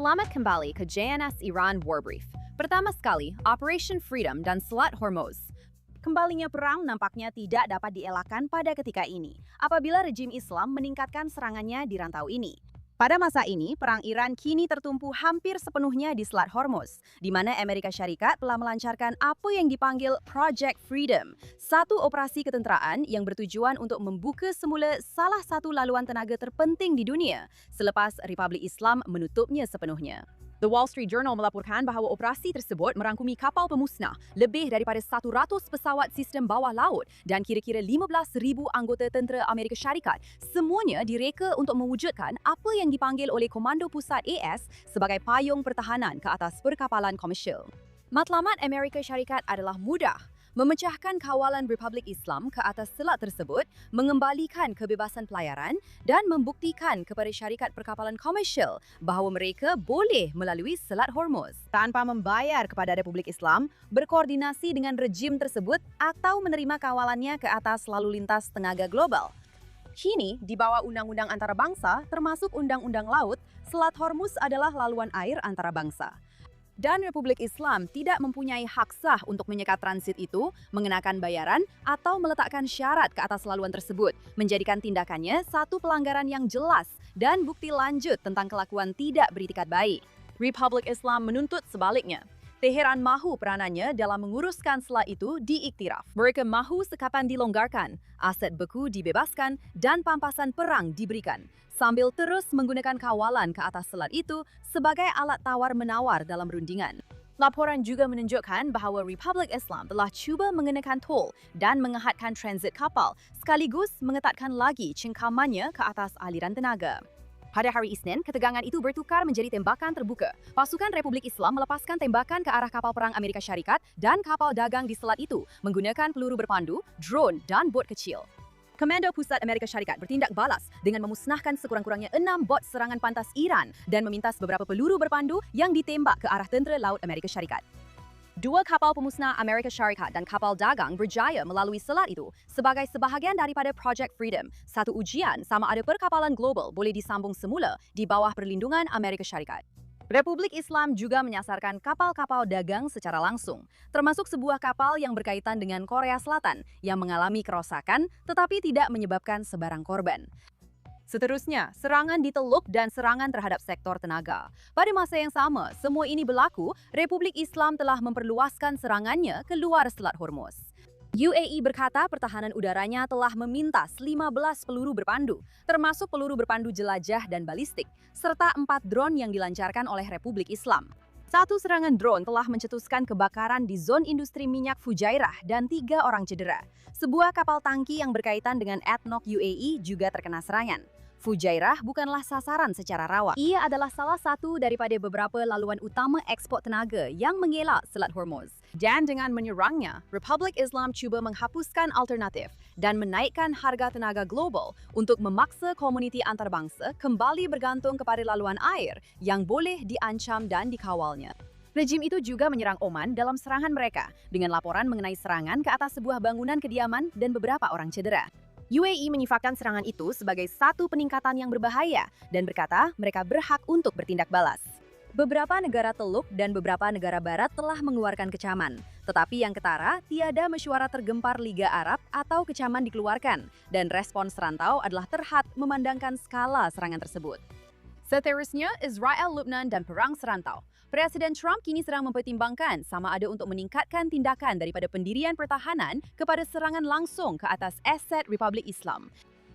Selamat kembali ke JNS Iran War Brief. Pertama sekali, Operation Freedom dan Selat Hormuz. Kembalinya perang nampaknya tidak dapat dielakkan pada ketika ini, apabila rejim Islam meningkatkan serangannya di rantau ini. Pada masa ini, perang Iran kini tertumpu hampir sepenuhnya di Selat Hormuz, di mana Amerika Syarikat telah melancarkan apa yang dipanggil Project Freedom, satu operasi ketenteraan yang bertujuan untuk membuka semula salah satu laluan tenaga terpenting di dunia, selepas Republik Islam menutupnya sepenuhnya. The Wall Street Journal melaporkan bahawa operasi tersebut merangkumi kapal pemusnah, lebih daripada 100 pesawat sistem bawah laut dan kira-kira 15,000 anggota tentera Amerika Syarikat. Semuanya direka untuk mewujudkan apa yang dipanggil oleh Komando Pusat AS sebagai payung pertahanan ke atas perkapalan komersial. Matlamat Amerika Syarikat adalah mudah. Memecahkan kawalan Republik Islam ke atas selat tersebut, mengembalikan kebebasan pelayaran dan membuktikan kepada syarikat perkapalan komersial bahawa mereka boleh melalui Selat Hormuz Tanpa membayar kepada Republik Islam, berkoordinasi dengan rejim tersebut atau menerima kawalannya ke atas lalu lintas tenaga global. Kini, di bawah undang-undang antarabangsa, termasuk undang-undang laut, Selat Hormuz adalah laluan air antarabangsa. Dan Republik Islam tidak mempunyai hak sah untuk menyekat transit itu, mengenakan bayaran, atau meletakkan syarat ke atas laluan tersebut, menjadikan tindakannya satu pelanggaran yang jelas dan bukti lanjut tentang kelakuan tidak beritikat baik. Republik Islam menuntut sebaliknya. Teheran mahu peranannya dalam menguruskan selat itu diiktiraf. Mereka mahu sekapan dilonggarkan, aset beku dibebaskan, dan pampasan perang diberikan, sambil terus menggunakan kawalan ke atas selat itu sebagai alat tawar-menawar dalam rundingan. Laporan juga menunjukkan bahawa Republik Islam telah cuba mengenakan tol dan mengehatkan transit kapal, sekaligus mengetatkan lagi cengkamannya ke atas aliran tenaga. Pada hari Isnin, ketegangan itu bertukar menjadi tembakan terbuka. Pasukan Republik Islam melepaskan tembakan ke arah kapal perang Amerika Syarikat dan kapal dagang di selat itu menggunakan peluru berpandu, drone dan bot kecil. Komando Pusat Amerika Syarikat bertindak balas dengan memusnahkan sekurang-kurangnya 6 bot serangan pantas Iran dan memintas beberapa peluru berpandu yang ditembak ke arah tentera laut Amerika Syarikat. 2 kapal pemusnah Amerika Syarikat dan kapal dagang berjaya melalui selat itu sebagai sebahagian daripada Project Freedom, satu ujian sama ada perkapalan global boleh disambung semula di bawah perlindungan Amerika Syarikat. Republik Islam juga menyasarkan kapal-kapal dagang secara langsung, termasuk sebuah kapal yang berkaitan dengan Korea Selatan yang mengalami kerosakan tetapi tidak menyebabkan sebarang korban. Seterusnya, serangan di Teluk dan serangan terhadap sektor tenaga. Pada masa yang sama, semua ini berlaku, Republik Islam telah memperluaskan serangannya ke luar Selat Hormuz. UAE berkata pertahanan udaranya telah memintas 15 peluru berpandu, termasuk peluru berpandu jelajah dan balistik, serta 4 drone yang dilancarkan oleh Republik Islam. Satu serangan drone telah mencetuskan kebakaran di zon industri minyak Fujairah dan 3 orang cedera. Sebuah kapal tangki yang berkaitan dengan ADNOC UAE juga terkena serangan. Fujairah bukanlah sasaran secara rawa. Ia adalah salah satu daripada beberapa laluan utama ekspor tenaga yang mengelak Selat Hormuz. Dan dengan menyerangnya, Republik Islam cuba menghapuskan alternatif dan menaikkan harga tenaga global untuk memaksa komuniti antarabangsa kembali bergantung kepada laluan air yang boleh diancam dan dikawalnya. Rejim itu juga menyerang Oman dalam serangan mereka dengan laporan mengenai serangan ke atas sebuah bangunan kediaman dan beberapa orang cedera. UAE menyifatkan serangan itu sebagai satu peningkatan yang berbahaya dan berkata mereka berhak untuk bertindak balas. Beberapa negara Teluk dan beberapa negara Barat telah mengeluarkan kecaman, tetapi yang ketara tiada mesyuarat tergempar Liga Arab atau kecaman dikeluarkan, dan respons rantau adalah terhad memandangkan skala serangan tersebut. Seterusnya, Israel, Lebanon, dan perang serantau. Presiden Trump kini sedang mempertimbangkan sama ada untuk meningkatkan tindakan daripada pendirian pertahanan kepada serangan langsung ke atas aset Republik Islam.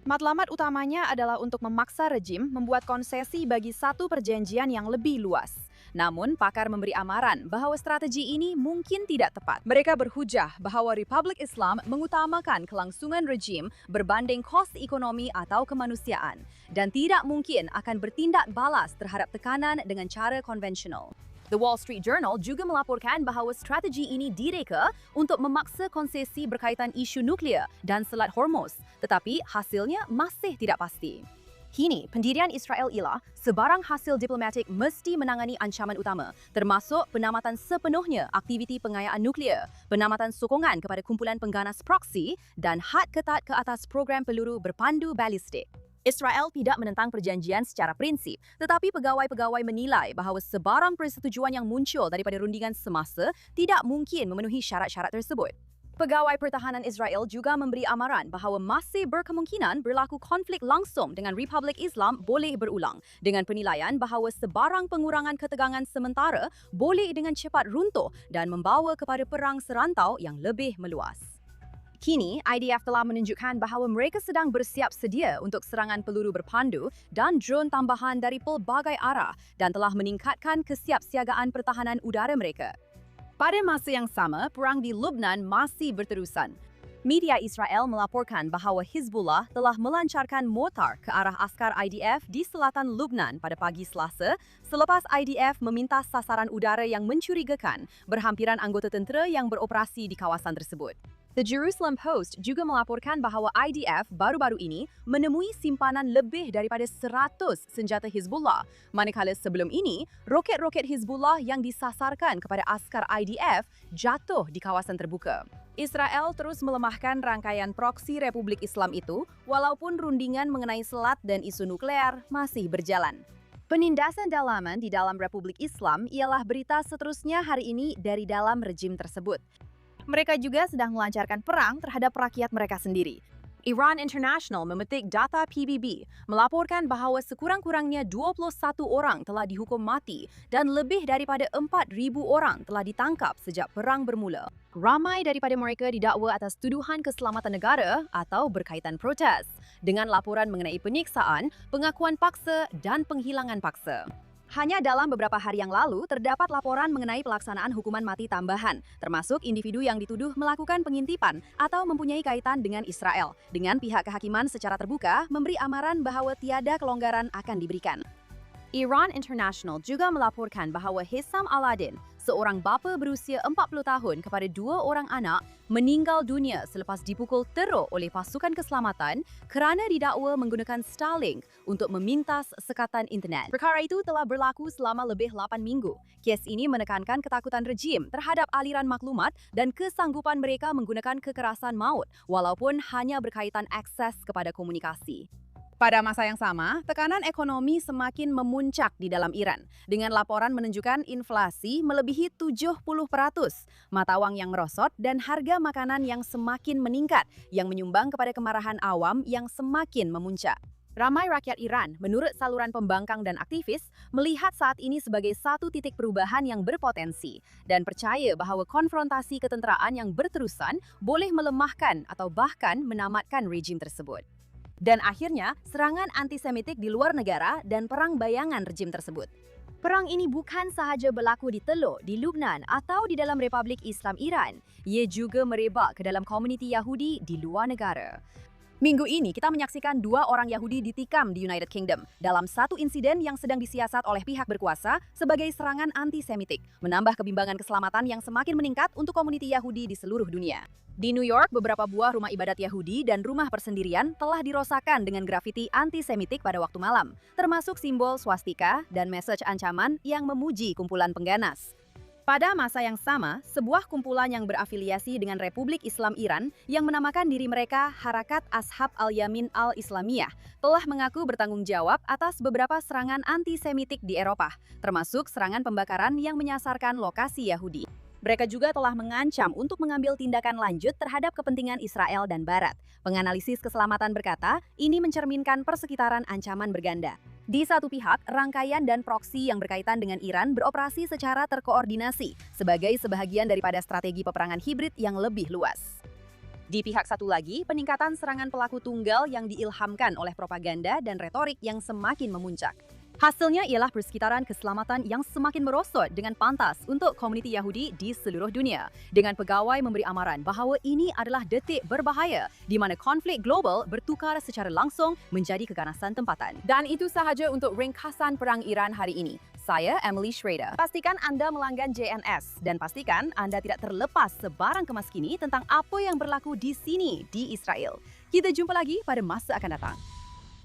Matlamat utamanya adalah untuk memaksa rejim membuat konsesi bagi satu perjanjian yang lebih luas. Namun, pakar memberi amaran bahawa strategi ini mungkin tidak tepat. Mereka berhujah bahawa Republik Islam mengutamakan kelangsungan rejim berbanding kos ekonomi atau kemanusiaan dan tidak mungkin akan bertindak balas terhadap tekanan dengan cara konvensional. The Wall Street Journal juga melaporkan bahawa strategi ini direka untuk memaksa konsesi berkaitan isu nuklear dan Selat Hormuz, tetapi hasilnya masih tidak pasti. Kini, pendirian Israel ialah sebarang hasil diplomatik mesti menangani ancaman utama, termasuk penamatan sepenuhnya aktiviti pengayaan nuklear, penamatan sokongan kepada kumpulan pengganas proksi, dan had ketat ke atas program peluru berpandu balistik. Israel tidak menentang perjanjian secara prinsip, tetapi pegawai-pegawai menilai bahawa sebarang persetujuan yang muncul daripada rundingan semasa tidak mungkin memenuhi syarat-syarat tersebut. Pegawai Pertahanan Israel juga memberi amaran bahawa masih berkemungkinan berlaku konflik langsung dengan Republik Islam boleh berulang, dengan penilaian bahawa sebarang pengurangan ketegangan sementara boleh dengan cepat runtuh dan membawa kepada perang serantau yang lebih meluas. Kini, IDF telah menunjukkan bahawa mereka sedang bersiap sedia untuk serangan peluru berpandu dan drone tambahan dari pelbagai arah dan telah meningkatkan kesiapsiagaan pertahanan udara mereka. Pada masa yang sama, perang di Lebanon masih berterusan. Media Israel melaporkan bahawa Hizbullah telah melancarkan mortar ke arah askar IDF di selatan Lebanon pada pagi Selasa selepas IDF meminta sasaran udara yang mencurigakan berhampiran anggota tentera yang beroperasi di kawasan tersebut. The Jerusalem Post juga melaporkan bahawa IDF baru-baru ini menemui simpanan lebih daripada 100 senjata Hizbullah, manakala sebelum ini, roket-roket Hizbullah yang disasarkan kepada askar IDF jatuh di kawasan terbuka. Israel terus melemahkan rangkaian proksi Republik Islam itu, walaupun rundingan mengenai selat dan isu nuklear masih berjalan. Penindasan dalaman di dalam Republik Islam ialah berita seterusnya hari ini dari dalam rejim tersebut. Mereka juga sedang melancarkan perang terhadap rakyat mereka sendiri. Iran International memetik data PBB, melaporkan bahawa sekurang-kurangnya 21 orang telah dihukum mati dan lebih daripada 4,000 orang telah ditangkap sejak perang bermula. Ramai daripada mereka didakwa atas tuduhan keselamatan negara atau berkaitan protes, dengan laporan mengenai penyiksaan, pengakuan paksa dan penghilangan paksa. Hanya dalam beberapa hari yang lalu, terdapat laporan mengenai pelaksanaan hukuman mati tambahan, termasuk individu yang dituduh melakukan pengintipan atau mempunyai kaitan dengan Israel, dengan pihak kehakiman secara terbuka memberi amaran bahawa tiada kelonggaran akan diberikan. Iran International juga melaporkan bahawa Hissam Aladin, seorang bapa berusia 40 tahun kepada 2 orang anak, meninggal dunia selepas dipukul teruk oleh pasukan keselamatan kerana didakwa menggunakan Starlink untuk memintas sekatan internet. Perkara itu telah berlaku selama lebih 8 minggu. Kes ini menekankan ketakutan rejim terhadap aliran maklumat dan kesanggupan mereka menggunakan kekerasan maut walaupun hanya berkaitan akses kepada komunikasi. Pada masa yang sama, tekanan ekonomi semakin memuncak di dalam Iran, dengan laporan menunjukkan inflasi melebihi 70%, mata wang yang merosot, dan harga makanan yang semakin meningkat, yang menyumbang kepada kemarahan awam yang semakin memuncak. Ramai rakyat Iran, menurut saluran pembangkang dan aktivis, melihat saat ini sebagai satu titik perubahan yang berpotensi dan percaya bahawa konfrontasi ketenteraan yang berterusan boleh melemahkan atau bahkan menamatkan rejim tersebut. Dan akhirnya, serangan antisemitik di luar negara dan perang bayangan rejim tersebut. Perang ini bukan sahaja berlaku di Teluk, di Lebanon atau di dalam Republik Islam Iran. Ia juga merebak ke dalam komuniti Yahudi di luar negara. Minggu ini kita menyaksikan 2 orang Yahudi ditikam di United Kingdom dalam satu insiden yang sedang disiasat oleh pihak berkuasa sebagai serangan antisemitik, menambah kebimbangan keselamatan yang semakin meningkat untuk komuniti Yahudi di seluruh dunia. Di New York, beberapa buah rumah ibadat Yahudi dan rumah persendirian telah dirosakkan dengan grafiti antisemitik pada waktu malam, termasuk simbol swastika dan mesej ancaman yang memuji kumpulan pengganas. Pada masa yang sama, sebuah kumpulan yang berafiliasi dengan Republik Islam Iran yang menamakan diri mereka Harakat Ashab Al-Yamin Al-Islamiyah telah mengaku bertanggung jawab atas beberapa serangan antisemitik di Eropa, termasuk serangan pembakaran yang menyasarkan lokasi Yahudi. Mereka juga telah mengancam untuk mengambil tindakan lanjut terhadap kepentingan Israel dan Barat. Penganalisis keselamatan berkata, ini mencerminkan persekitaran ancaman berganda. Di satu pihak, rangkaian dan proksi yang berkaitan dengan Iran beroperasi secara terkoordinasi sebagai sebahagian daripada strategi peperangan hibrid yang lebih luas. Di pihak satu lagi, peningkatan serangan pelaku tunggal yang diilhamkan oleh propaganda dan retorik yang semakin memuncak. Hasilnya ialah persekitaran keselamatan yang semakin merosot dengan pantas untuk komuniti Yahudi di seluruh dunia, dengan pegawai memberi amaran bahawa ini adalah detik berbahaya di mana konflik global bertukar secara langsung menjadi keganasan tempatan. Dan itu sahaja untuk ringkasan perang Iran hari ini. Saya Emily Schrader. Pastikan Anda melanggan JNS dan pastikan Anda tidak terlepas sebarang kemas kini tentang apa yang berlaku di sini di Israel. Kita jumpa lagi pada masa akan datang.